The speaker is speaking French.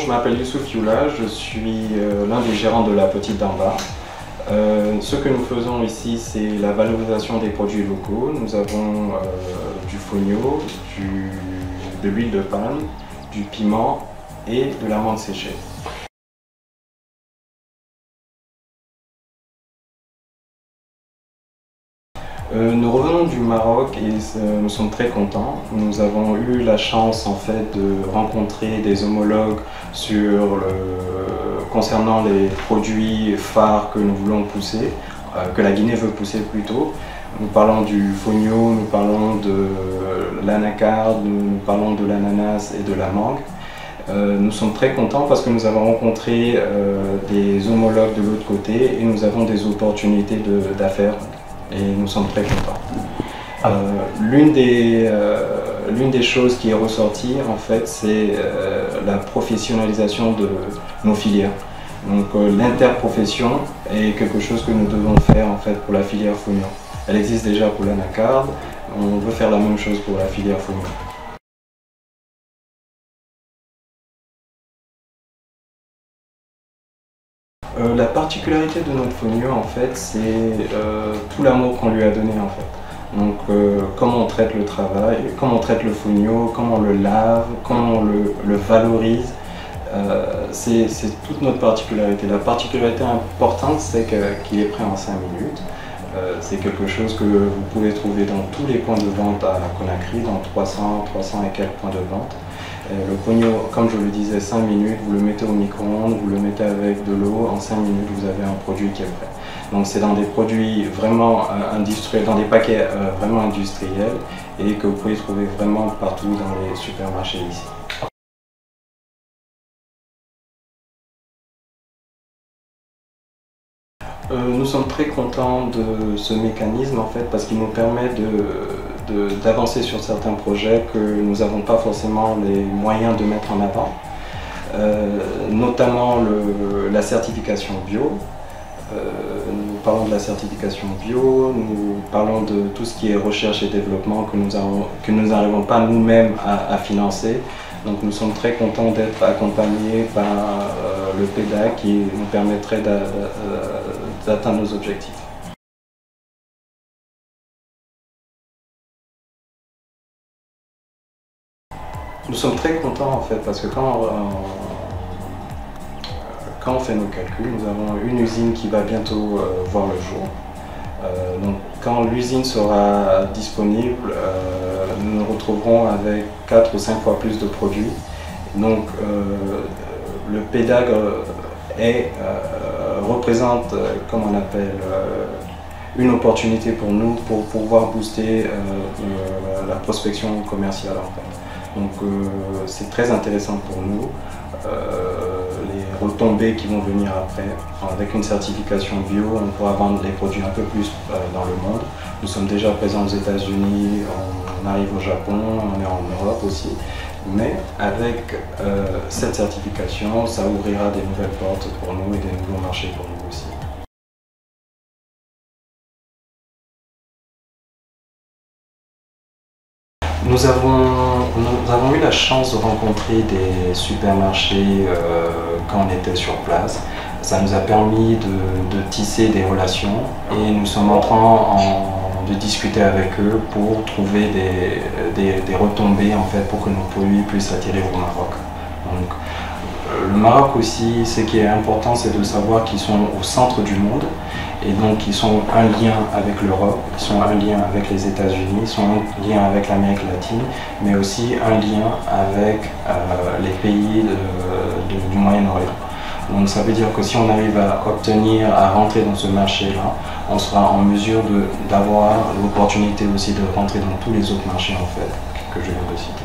je m'appelle Youssouf Youla, je suis l'un des gérants de la Petite d'Amba. Ce que nous faisons ici, c'est la valorisation des produits locaux. Nous avons du fonio, de l'huile de palme, du piment et de l'amande séchée. Nous revenons du Maroc et nous sommes très contents. Nous avons eu la chance en fait de rencontrer des homologues concernant les produits phares que nous voulons pousser, que la Guinée veut pousser plutôt. Nous parlons du fonio, nous parlons de l'anacarde, nous parlons de l'ananas et de la mangue. Nous sommes très contents parce que nous avons rencontré des homologues de l'autre côté et nous avons des opportunités d'affaires. Et nous sommes très contents. L'une des choses qui est ressortie, en fait, c'est la professionnalisation de nos filières. Donc l'interprofession est quelque chose que nous devons faire en fait, pour la filière fonio. Elle existe déjà pour l'anacarde, on veut faire la même chose pour la filière fonio. La particularité de notre fonio, en fait, c'est tout l'amour qu'on lui a donné, en fait. Donc, comment on traite le travail, comment on traite le fonio, comment on le lave, comment on le valorise. C'est toute notre particularité. La particularité importante, c'est qu'il est prêt en 5 minutes. C'est quelque chose que vous pouvez trouver dans tous les points de vente à Conakry, dans 300 et quelques points de vente. Le fonio, comme je le disais, 5 minutes, vous le mettez au micro-ondes, vous le mettez avec de l'eau, en 5 minutes vous avez un produit qui est prêt. Donc c'est dans des produits vraiment industriels, dans des paquets vraiment industriels et que vous pouvez trouver vraiment partout dans les supermarchés ici. Nous sommes très contents de ce mécanisme en fait parce qu'il nous permet d'avancer sur certains projets que nous n'avons pas forcément les moyens de mettre en avant, notamment la certification bio. Nous parlons de la certification bio, nous parlons de tout ce qui est recherche et développement que nous n'arrivons pas nous-mêmes à financer. Donc nous sommes très contents d'être accompagnés par le PEDAC qui nous permettrait d'atteindre nos objectifs. Nous sommes très contents en fait parce que quand on fait nos calculs, nous avons une usine qui va bientôt voir le jour. Donc quand l'usine sera disponible, nous nous retrouverons avec 4 ou 5 fois plus de produits. Donc le PEDAC représente, comme on appelle, une opportunité pour nous pour pouvoir booster la prospection commerciale en fait. Donc c'est très intéressant pour nous. Les retombées qui vont venir après, avec une certification bio, on pourra vendre les produits un peu plus dans le monde. Nous sommes déjà présents aux États-Unis, on arrive au Japon, on est en Europe aussi. Mais avec cette certification, ça ouvrira des nouvelles portes pour nous et des nouveaux marchés pour nous aussi. Nous avons eu la chance de rencontrer des supermarchés quand on était sur place. Ça nous a permis de tisser des relations et nous sommes en train de discuter avec eux pour trouver des retombées en fait, pour que nos produits puissent atterrir au Maroc. Donc, le Maroc aussi, ce qui est important, c'est de savoir qu'ils sont au centre du monde et donc ils sont un lien avec l'Europe, ils sont un lien avec les États-Unis, ils sont un lien avec l'Amérique latine, mais aussi un lien avec les pays du Moyen-Orient. Donc ça veut dire que si on arrive à rentrer dans ce marché-là, on sera en mesure d'avoir l'opportunité aussi de rentrer dans tous les autres marchés en fait, que je viens de citer.